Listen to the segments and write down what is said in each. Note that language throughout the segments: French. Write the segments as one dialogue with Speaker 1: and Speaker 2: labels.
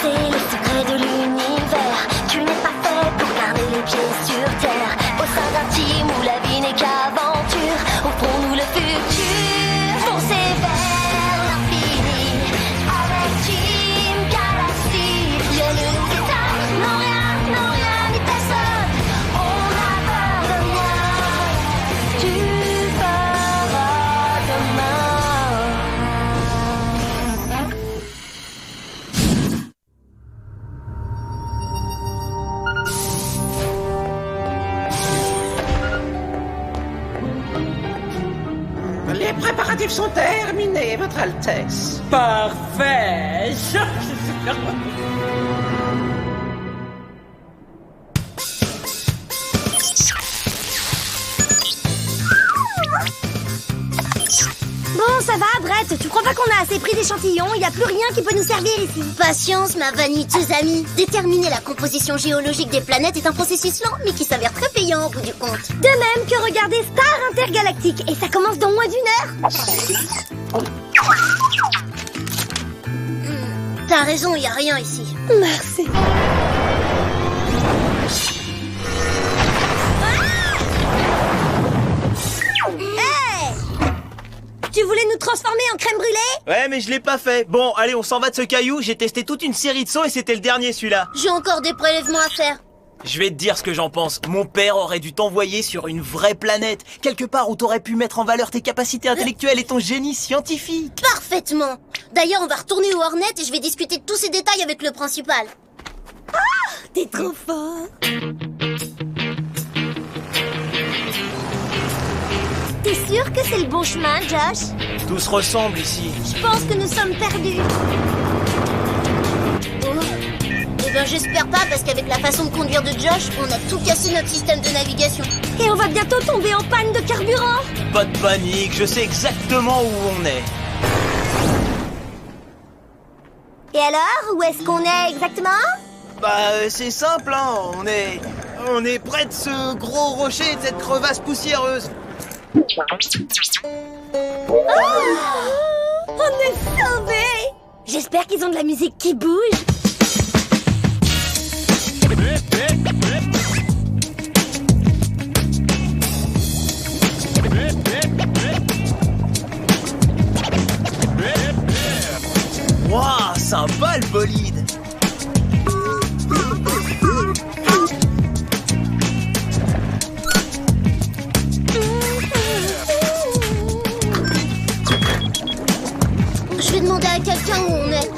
Speaker 1: C'est le secret de l'univers. Tu n'es pas fait pour garder les pieds sur terre. Au sein d'un team où la vie n'est qu'aventure, offrons-nous le futur. Foncez vers l'infini avec Team Galaxy. Rien ne nous éteint, non rien ni personne. On a peur de rien. Tu feras demain.
Speaker 2: Les préparatifs sont terminés, Votre Altesse.
Speaker 3: Parfait.
Speaker 4: Bon, ça va, Brett. Tu crois pas qu'on a assez pris d'échantillons? Il n'y a plus rien qui peut nous servir ici.
Speaker 5: Patience, ma vaniteuse amie. Déterminer la composition géologique des planètes est un processus lent, mais qui s'avère très payant au bout du compte.
Speaker 4: De même que regarder Star Intergalactique. Et ça commence dans moins d'1 heure.
Speaker 5: T'as raison, y a rien ici.
Speaker 4: Merci. Hey! Tu voulais nous transformer en crème brûlée?
Speaker 6: Ouais, mais je l'ai pas fait. Bon, allez, on s'en va de ce caillou. J'ai testé toute une série de sauts et c'était le dernier, celui-là.
Speaker 5: J'ai encore des prélèvements à faire.
Speaker 6: Je vais te dire ce que j'en pense. Mon père aurait dû t'envoyer sur une vraie planète. Quelque part où t'aurais pu mettre en valeur tes capacités intellectuelles et ton génie scientifique.
Speaker 5: Parfaitement. D'ailleurs, on va retourner au Hornet et je vais discuter de tous ces détails avec le principal.
Speaker 4: T'es trop fort. T'es sûr que c'est le bon chemin, Josh?
Speaker 6: Tout se ressemble ici.
Speaker 4: Je pense que nous sommes perdus.
Speaker 5: Eh ben, j'espère pas, parce qu'avec la façon de conduire de Josh, on a tout cassé notre système de navigation.
Speaker 4: Et on va bientôt tomber en panne de carburant.
Speaker 6: Pas de panique, je sais exactement où on est.
Speaker 4: Et alors, où est-ce qu'on est exactement?
Speaker 6: Bah, c'est simple, hein. On est près de ce gros rocher, de cette crevasse poussiéreuse.
Speaker 4: On est sauvés. J'espère qu'ils ont de la musique qui bouge.
Speaker 6: Waouh, sympa le bolide.
Speaker 5: Je vais demander à quelqu'un où on est.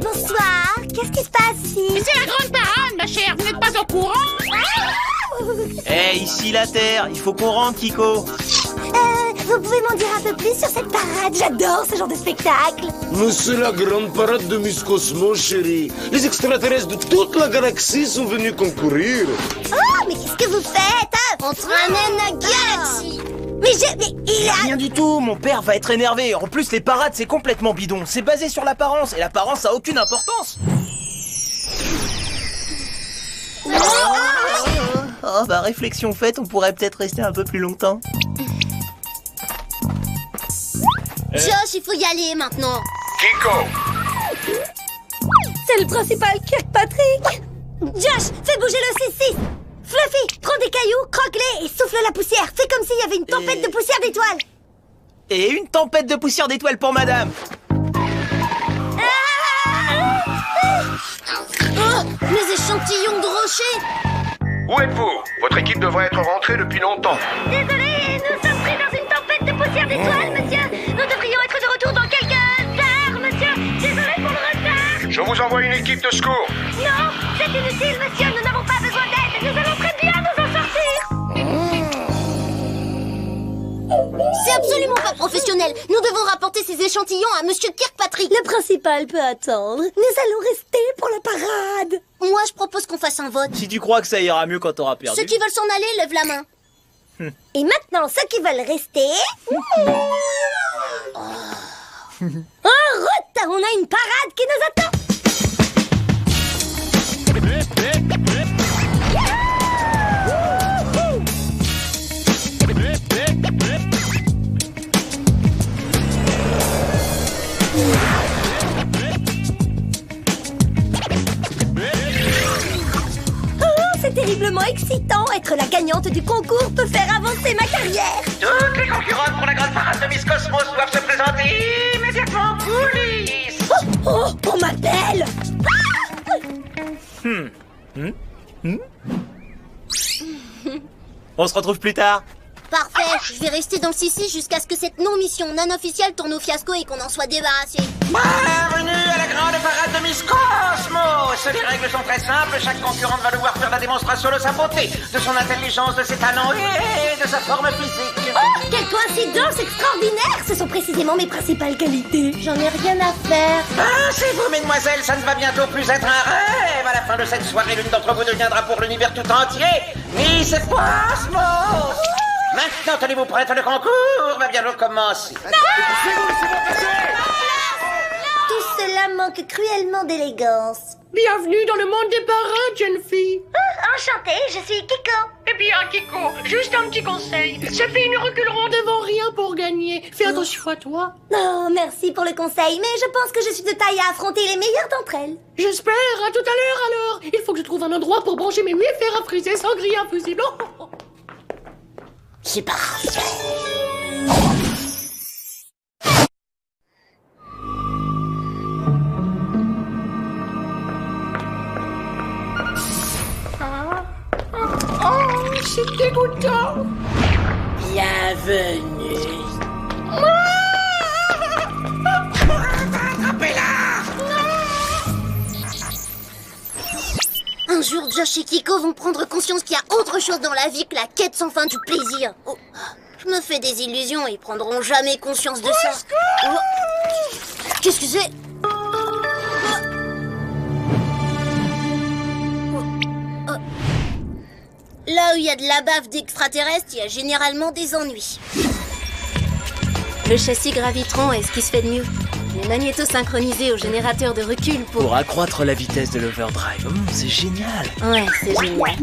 Speaker 4: Bonsoir. Qu'est-ce qui se passe ici?
Speaker 7: C'est la grande parade, ma chère. Vous n'êtes pas au courant?
Speaker 6: Eh, ici la Terre, il faut qu'on rentre, Kiko.
Speaker 4: Vous pouvez m'en dire un peu plus sur cette parade? J'adore ce genre de spectacle.
Speaker 8: Mais c'est la grande parade de Miss Cosmo, chérie. Les extraterrestres de toute la galaxie sont venus concourir.
Speaker 4: Oh, mais qu'est-ce que vous faites?
Speaker 5: On ramène la galaxie.
Speaker 4: Mais il a...
Speaker 6: Rien du tout, mon père va être énervé. En plus, les parades, c'est complètement bidon. C'est basé sur l'apparence, et l'apparence a aucune importance. Oh, bah, réflexion faite, on pourrait peut-être rester un peu plus longtemps.
Speaker 5: Josh, il faut y aller maintenant.
Speaker 8: Kiko!
Speaker 4: C'est le principal Kirkpatrick. Josh, fais bouger le 6-6. Fluffy, prends des cailloux, croque-les et souffle la poussière. Fais comme s'il y avait une tempête de poussière d'étoiles.
Speaker 6: Et une tempête de poussière d'étoiles pour madame.
Speaker 5: Oh, mes échantillons de rochers.
Speaker 8: Où êtes-vous? Votre équipe devrait être rentrée depuis longtemps.
Speaker 4: Désolé, nous sommes pris dans une tempête de poussière d'étoiles, monsieur. Nous devrions être de retour dans quelques heures, monsieur. Désolé pour le retard.
Speaker 8: Je vous envoie une équipe de secours.
Speaker 4: Non, c'est inutile, monsieur. Nous n'avons pas besoin d'aide. Nous allons très bien nous en sortir.
Speaker 5: C'est absolument pas professionnel. Nous devons rapporter ces échantillons à Monsieur Kirkpatrick.
Speaker 4: Le principal peut attendre. Nous allons rester pour la parade.
Speaker 5: Moi, je propose qu'on fasse un vote.
Speaker 6: Si tu crois que ça ira mieux quand t'auras perdu.
Speaker 5: Ceux qui veulent s'en aller, lèvent la main.
Speaker 4: Et maintenant, ceux qui veulent rester... En route, on a une parade qui nous attend. gagnante du concours peut faire avancer ma carrière.
Speaker 2: Toutes les concurrentes pour la grande parade de Miss Cosmos doivent se présenter immédiatement en coulisses.
Speaker 4: Oh, on m'appelle.
Speaker 6: On se retrouve plus tard.
Speaker 5: Parfait, je vais rester dans le CC jusqu'à ce que cette non-mission non officielle tourne au fiasco et qu'on en soit débarrassé.
Speaker 2: Bienvenue à la grande parade de Miss Cosmos. Les règles sont très simples. Chaque concurrente va devoir faire la démonstration de sa beauté, de son intelligence, de ses talents et de sa forme physique.
Speaker 4: Oh, quelle coïncidence extraordinaire. Ce sont précisément mes principales qualités.
Speaker 5: J'en ai rien à faire.
Speaker 2: Pensez-vous, mesdemoiselles, ça ne va bientôt plus être un rêve. À la fin de cette soirée, l'une d'entre vous deviendra pour l'univers tout entier Miss Cosmos. Maintenant, tenez-vous prête, le concours va bientôt commencer.
Speaker 4: Tout cela manque cruellement d'élégance.
Speaker 7: Bienvenue dans le monde des parrains, jeune fille.
Speaker 4: Enchantée, je suis Kiko.
Speaker 7: Eh bien, Kiko, juste un petit conseil. Ces filles ne reculeront devant rien pour gagner. Fais attention à toi.
Speaker 4: Oh, merci pour le conseil, mais je pense que je suis de taille à affronter les meilleures d'entre elles.
Speaker 7: J'espère. À tout à l'heure, alors. Il faut que je trouve un endroit pour brancher mes 8 fers à friser sans grille infusible. Oh.
Speaker 5: C'est parfait.
Speaker 7: Oh, c'est dégoûtant.
Speaker 3: Bienvenue.
Speaker 5: Un jour, Josh et Kiko vont prendre conscience qu'il y a autre chose dans la vie que la quête sans fin du plaisir. Oh, je me fais des illusions, ils prendront jamais conscience de ça. Oh, qu'est-ce que c'est? Là où il y a de la bave d'extraterrestres, il y a généralement des ennuis. Le châssis Gravitron est ce qui se fait de mieux. Les magnétos synchronisés au générateur de recul
Speaker 6: Pour accroître la vitesse de l'overdrive. C'est génial.
Speaker 5: Ouais, c'est génial.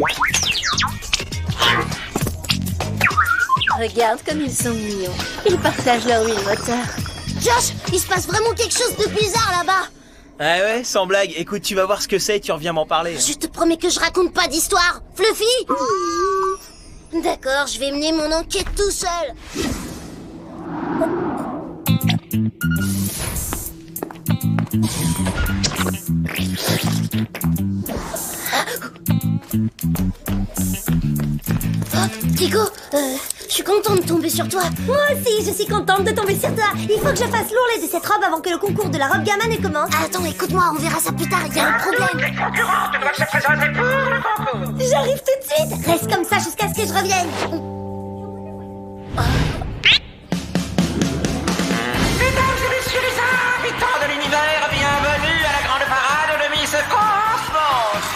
Speaker 5: Regarde comme ils sont mignons. Ils partagent leur huile moteur. Josh, il se passe vraiment quelque chose de bizarre là-bas.
Speaker 6: Ouais, sans blague. Écoute, tu vas voir ce que c'est et tu reviens m'en parler.
Speaker 5: Je te promets que je raconte pas d'histoire. Fluffy? D'accord, je vais mener mon enquête tout seul. Kiko, je suis contente de tomber sur toi.
Speaker 4: Moi aussi, je suis contente de tomber sur toi. Il faut que je fasse l'ourlet de cette robe avant que le concours de la robe gamin ne commence.
Speaker 5: Attends, écoute-moi, on verra ça plus tard, il y a un problème.
Speaker 2: Les concurrentes doivent se présenter pour le concours.
Speaker 4: J'arrive tout de suite. Reste comme ça jusqu'à ce que je revienne.
Speaker 2: Mesdames et messieurs les habitants de l'univers, bienvenue à la grande parade de Miss Cosmos.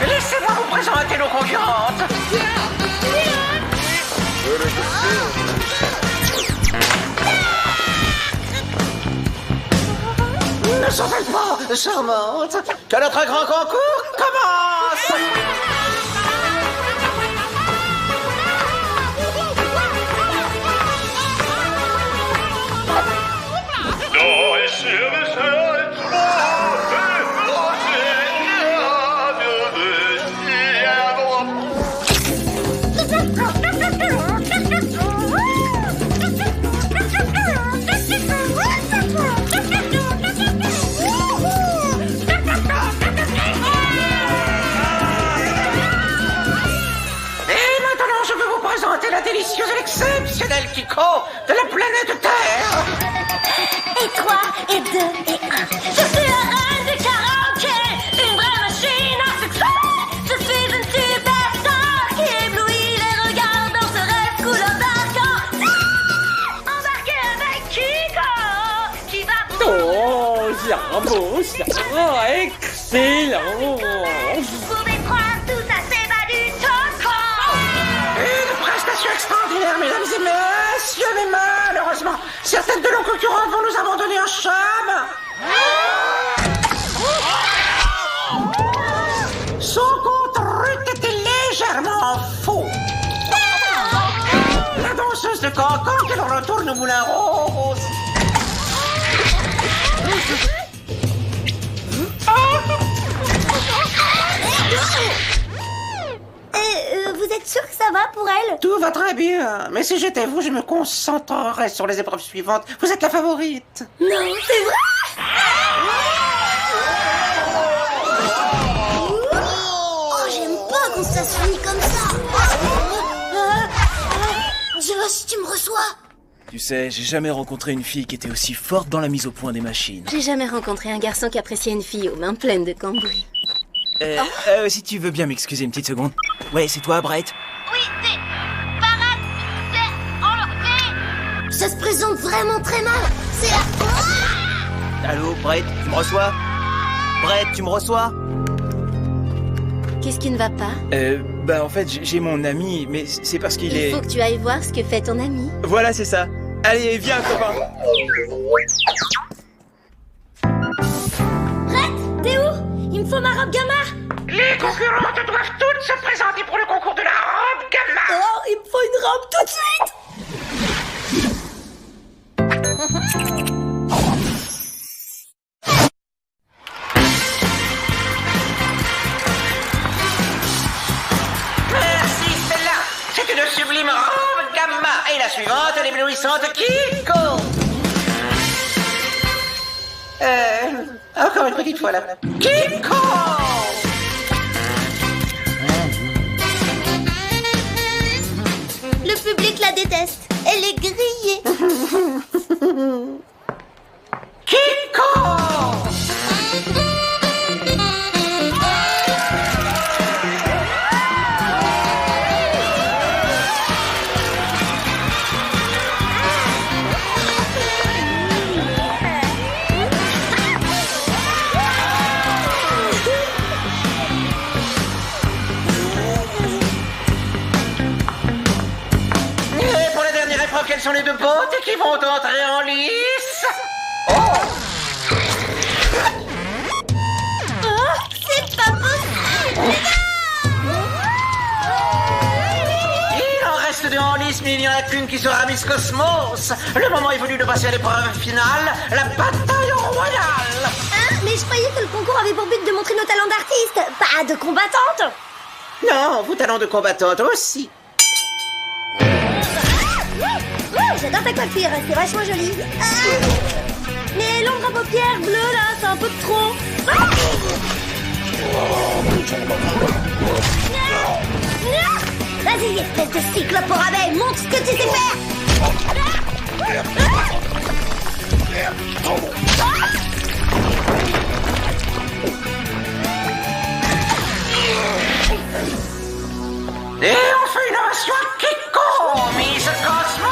Speaker 2: Laissez-moi vous présenter nos concurrentes. Ne sont-elles pas charmantes? Que notre grand concours commence! La délicieuse et l'exceptionnelle Kiko de la planète Terre.
Speaker 4: Et 3, et 2, et 1. Je suis la reine du karaoké, une vraie machine à succès. Je suis une superstar qui éblouit les regards dans ce rêve couleur d'arc-en-ciel. Embarquez avec Kiko, qui va...
Speaker 3: Oh, bravo, excellent.
Speaker 4: Vous pouvez croire tout ça s'évalue Choco.
Speaker 2: Une prestation extraordinaire, mesdames et messieurs, mais malheureusement, certaines de nos concurrentes vont nous abandonner en chambre. Son contre-rut était légèrement faux. La danseuse de Cancan qu'elle retourne au moulin rose.
Speaker 5: Vous êtes sûr que ça va pour elle?
Speaker 2: Tout va très bien. Mais si j'étais vous, je me concentrerais sur les épreuves suivantes. Vous êtes la favorite.
Speaker 5: Non, c'est vrai? Oh, j'aime pas quand ça se finit comme ça. Josh, tu me reçois?
Speaker 6: Tu sais, j'ai jamais rencontré une fille qui était aussi forte dans la mise au point des machines.
Speaker 5: J'ai jamais rencontré un garçon qui appréciait une fille aux mains pleines de cambouis.
Speaker 6: Si tu veux bien m'excuser une petite seconde. Ouais, c'est toi, Brett?
Speaker 4: Oui, c'est Parade, c'est enlevé.
Speaker 5: Ça se présente vraiment très mal. C'est...
Speaker 6: Allô, Brett, tu me reçois? Brett, tu me reçois?
Speaker 5: Qu'est-ce qui ne va pas?
Speaker 6: En fait, j'ai mon ami, mais c'est parce qu'il est...
Speaker 5: Il faut que tu ailles voir ce que fait ton ami.
Speaker 6: Voilà, c'est ça. Allez, viens, copain.
Speaker 5: Brett, t'es où? Il me faut ma robe gamma.
Speaker 2: Les concurrentes doivent toutes se présenter pour le concours de la robe gamma.
Speaker 5: Oh, il me faut une robe tout de suite.
Speaker 2: Merci, Stella. C'est une sublime robe gamma. Et la suivante, l'éblouissante Kiko. Encore une petite fois là. Kiko.
Speaker 5: Le public la déteste. Elle est grillée.
Speaker 2: Kiko. Et pour la dernière épreuve, quelles sont les deux beautés qui vont entrer en lice?
Speaker 5: C'est pas possible.
Speaker 2: Il en reste deux en lice, mais il n'y en a qu'une qui sera Miss Cosmos. Le moment est venu de passer à l'épreuve finale, la bataille royale.
Speaker 5: Hein? Mais je croyais que le concours avait pour but de montrer nos talents d'artistes, pas de combattantes.
Speaker 2: Non, vos talents de combattante aussi.
Speaker 5: J'adore ta coiffure, c'est vachement joli. Mais l'ombre à paupières bleue là, c'est un peu de trop. Vas-y, espèce de cyclope au rabais, montre ce que tu sais faire.
Speaker 2: Et on fait une ovation à Kiko, Miss Cosmos.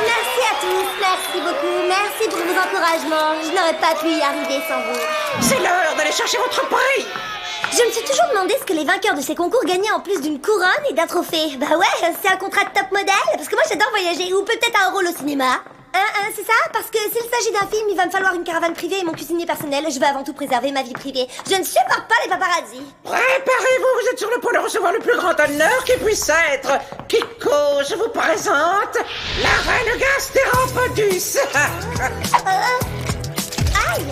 Speaker 5: Merci à tous, merci beaucoup, merci pour vos encouragements. Je n'aurais pas pu y arriver sans vous.
Speaker 2: C'est l'heure d'aller chercher votre prix.
Speaker 5: Je me suis toujours demandé ce que les vainqueurs de ces concours gagnaient en plus d'une couronne et d'un trophée. Bah ouais, c'est un contrat de top modèle, parce que moi j'adore voyager, ou peut-être un rôle au cinéma. C'est ça? Parce que s'il s'agit d'un film, il va me falloir une caravane privée et mon cuisinier personnel. Je veux avant tout préserver ma vie privée. Je ne supporte pas les paparazzis.
Speaker 2: Préparez-vous, vous êtes sur le point de recevoir le plus grand honneur qui puisse être. Kiko, je vous présente la reine Gastéropodus.
Speaker 5: Aïe!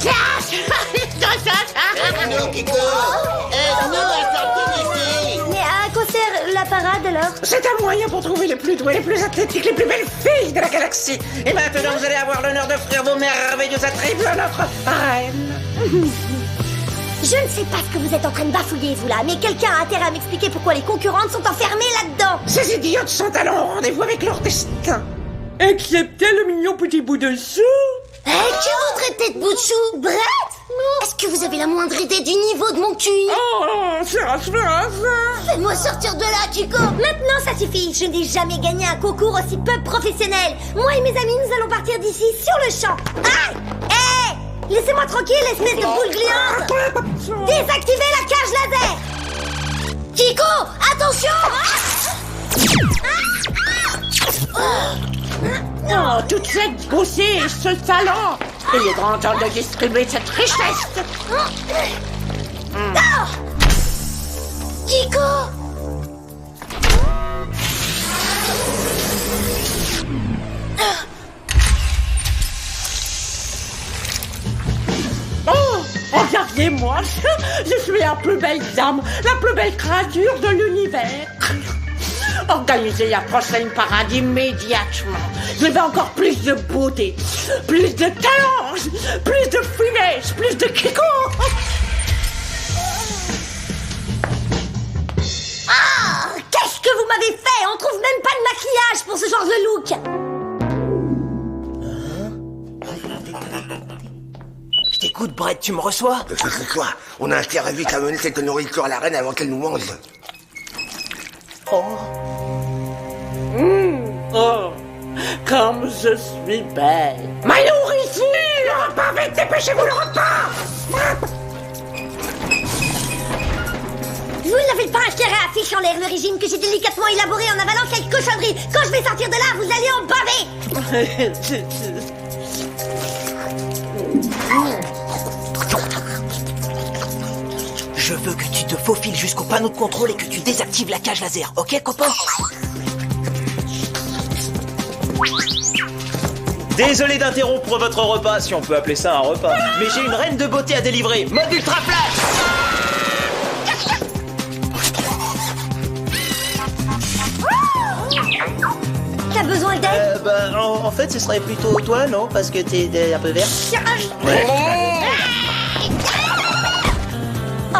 Speaker 9: Aide-nous, Kiko! Aide-nous à sortir d'ici!
Speaker 5: Mais à quoi sert la parade alors?
Speaker 2: C'est un moyen pour trouver les plus doués, les plus athlétiques, les plus belles filles de la galaxie. Et maintenant, vous allez avoir l'honneur d'offrir vos merveilleux attributs à notre reine.
Speaker 5: Je ne sais pas ce que vous êtes en train de bafouiller, vous là, mais quelqu'un a intérêt à m'expliquer pourquoi les concurrentes sont enfermées là-dedans.
Speaker 2: Ces idiotes sont allées au rendez-vous avec leur destin.
Speaker 3: Excepté le mignon petit bout de chou.
Speaker 5: Qui vous traitez de bout de chou? Brett? Est-ce que vous avez la moindre idée du niveau de mon QI?
Speaker 3: Oh, ça.
Speaker 5: Fais-moi sortir de là, Kiko! Maintenant, ça suffit! Je n'ai jamais gagné un concours aussi peu professionnel! Moi et mes amis, nous allons partir d'ici sur le champ! Aïe! Hé! Laissez-moi tranquille, espèce de boule gluante! Désactivez la cage laser! Kiko! Attention!
Speaker 7: Oh, toute cette beauté et ce talent! Il est grand temps de distribuer cette richesse!
Speaker 5: Kiko!
Speaker 3: moi, je suis la plus belle dame, la plus belle créature de l'univers. Organisez la prochaine parade immédiatement. Je veux encore plus de beauté, plus de talent, plus de finesse, plus de kiko.
Speaker 4: Ah, qu'est-ce que vous m'avez fait? On trouve même pas de maquillage pour ce genre de look.
Speaker 6: Je t'écoute, Brett, tu me reçois?
Speaker 9: Quoi? On a intérêt vite à mener cette nourriture à la reine avant qu'elle nous mange.
Speaker 6: Oh.
Speaker 3: Oh, comme je suis belle. Ma nourriture! Pas vite, dépêchez-vous le repas!
Speaker 4: Vous n'avez pas intérêt à afficher en l'air le régime que j'ai délicatement élaboré en avalant quelques cochonneries. Quand je vais sortir de là, vous allez en baver.
Speaker 6: Je veux que tu te faufiles jusqu'au panneau de contrôle et que tu désactives la cage laser, ok, copain? Désolé d'interrompre votre repas, si on peut appeler ça un repas. Mais j'ai une reine de beauté à délivrer. Mode ultra flash!
Speaker 4: T'as besoin d'aide?
Speaker 6: En fait, ce serait plutôt toi, non? Parce que t'es un peu vert.
Speaker 4: Oh,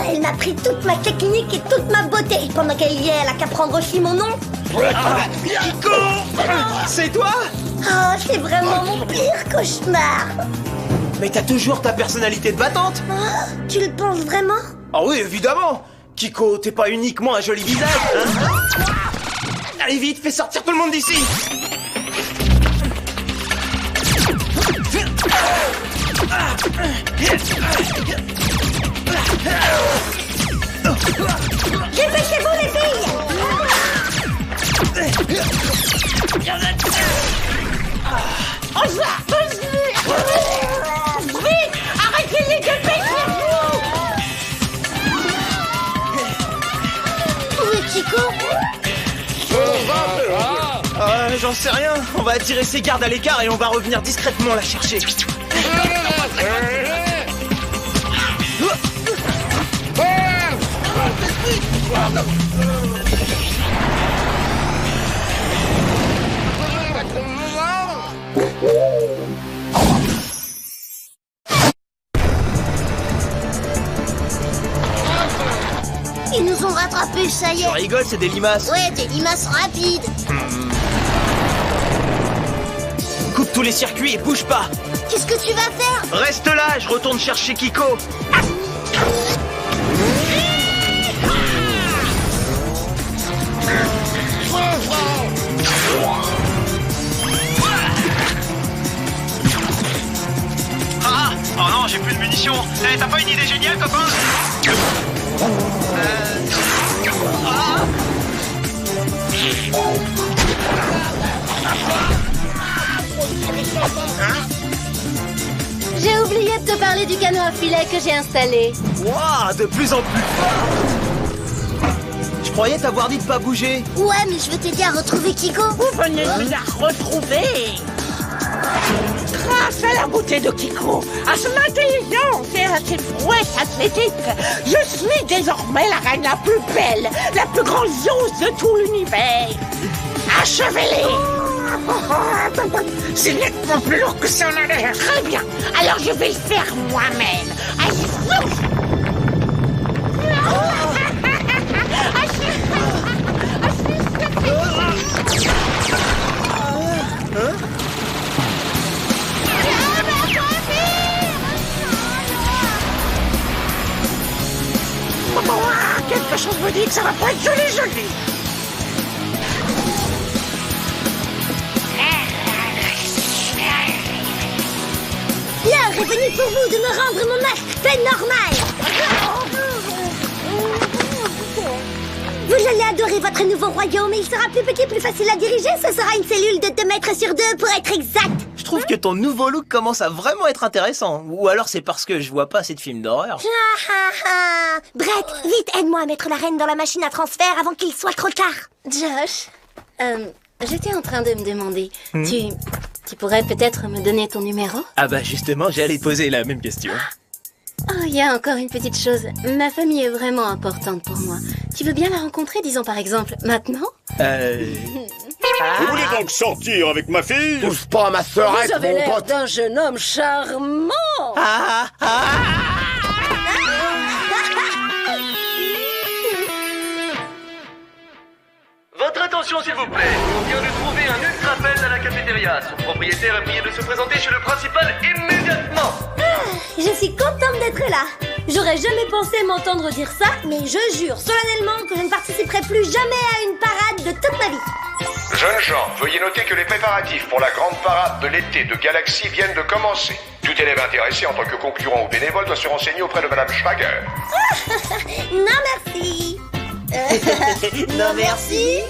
Speaker 4: elle m'a pris toute ma technique et toute ma beauté. Pendant qu'elle y est, elle a qu'à prendre aussi mon nom.
Speaker 6: Kiko! C'est toi?
Speaker 4: Oh, c'est vraiment mon pire cauchemar.
Speaker 6: Mais t'as toujours ta personnalité de battante.
Speaker 4: Oh, tu le penses vraiment?
Speaker 6: Ah oui, évidemment. Kiko, t'es pas uniquement un joli visage, hein? Allez vite, fais sortir tout le monde d'ici.
Speaker 4: Dépêchez-vous les filles!
Speaker 3: Vite! Arrêtez-les, dépêchez-vous!
Speaker 5: Où est Kiko?
Speaker 6: J'en sais rien. On va attirer ses gardes à l'écart et on va revenir discrètement la chercher.
Speaker 5: Ils nous ont rattrapés, ça y
Speaker 6: Tu
Speaker 5: est.
Speaker 6: rigoles, c'est des limaces.
Speaker 5: Ouais, des limaces rapides.
Speaker 6: Coupe tous les circuits et bouge pas.
Speaker 5: Qu'est-ce que tu vas faire?
Speaker 6: Reste là, je retourne chercher Kiko. Ah! Oh non, j'ai plus de munitions. T'as pas une idée géniale, copain?
Speaker 5: J'ai oublié de te parler du canot à filet que j'ai installé.
Speaker 6: Waouh, de plus en plus fort. Je croyais t'avoir dit de pas bouger.
Speaker 5: Ouais, mais je veux t'aider à retrouver Kiko.
Speaker 3: Vous venez de la retrouver. Grâce à la beauté de Kiko, à son intelligence et à ses prouesses athlétiques, je suis désormais la reine la plus belle, la plus grandiose de tout l'univers. Achevez-les. C'est nettement plus lourd que ça en a l'air. Très bien. Alors je vais le faire moi-même. Quelque chose me dit que ça va pas être joli.
Speaker 4: L'heure est venue pour vous de me rendre mon aspect normal. Vous allez adorer votre nouveau royaume et il sera plus petit, plus facile à diriger. Ce sera une cellule de 2 mètres sur 2 pour être exact.
Speaker 6: Je trouve que ton nouveau look commence à vraiment être intéressant. Ou alors c'est parce que je vois pas assez de films d'horreur.
Speaker 4: Brett, vite, aide-moi à mettre la reine dans la machine à transfert avant qu'il soit trop tard.
Speaker 5: Josh, j'étais en train de me demander, tu pourrais peut-être me donner ton numéro?
Speaker 6: Ah bah justement, j'allais poser la même question.
Speaker 5: Oh, il y a encore une petite chose. Ma famille est vraiment importante pour moi. Tu veux bien la rencontrer, disons par exemple, maintenant?
Speaker 10: Vous voulez donc sortir avec ma fille?
Speaker 9: Touche pas à ma sœurette,
Speaker 3: Vous avez
Speaker 9: mon
Speaker 3: l'air
Speaker 9: pote.
Speaker 3: d'un jeune homme charmant.
Speaker 11: Votre attention s'il vous plaît, on vient de trouver un ultra-appel à la cafétéria. Son propriétaire est prié de se présenter chez le principal immédiatement.
Speaker 4: Je suis contente d'être là. J'aurais jamais pensé m'entendre dire ça, mais je jure solennellement que je ne participerai plus jamais à une parade de toute ma vie.
Speaker 12: Jeunes gens, veuillez noter que les préparatifs pour la grande parade de l'été de Galaxy viennent de commencer. Tout élève intéressé en tant que concurrent ou bénévole doit se renseigner auprès de Madame Schwager.
Speaker 4: Non merci.
Speaker 6: Non merci.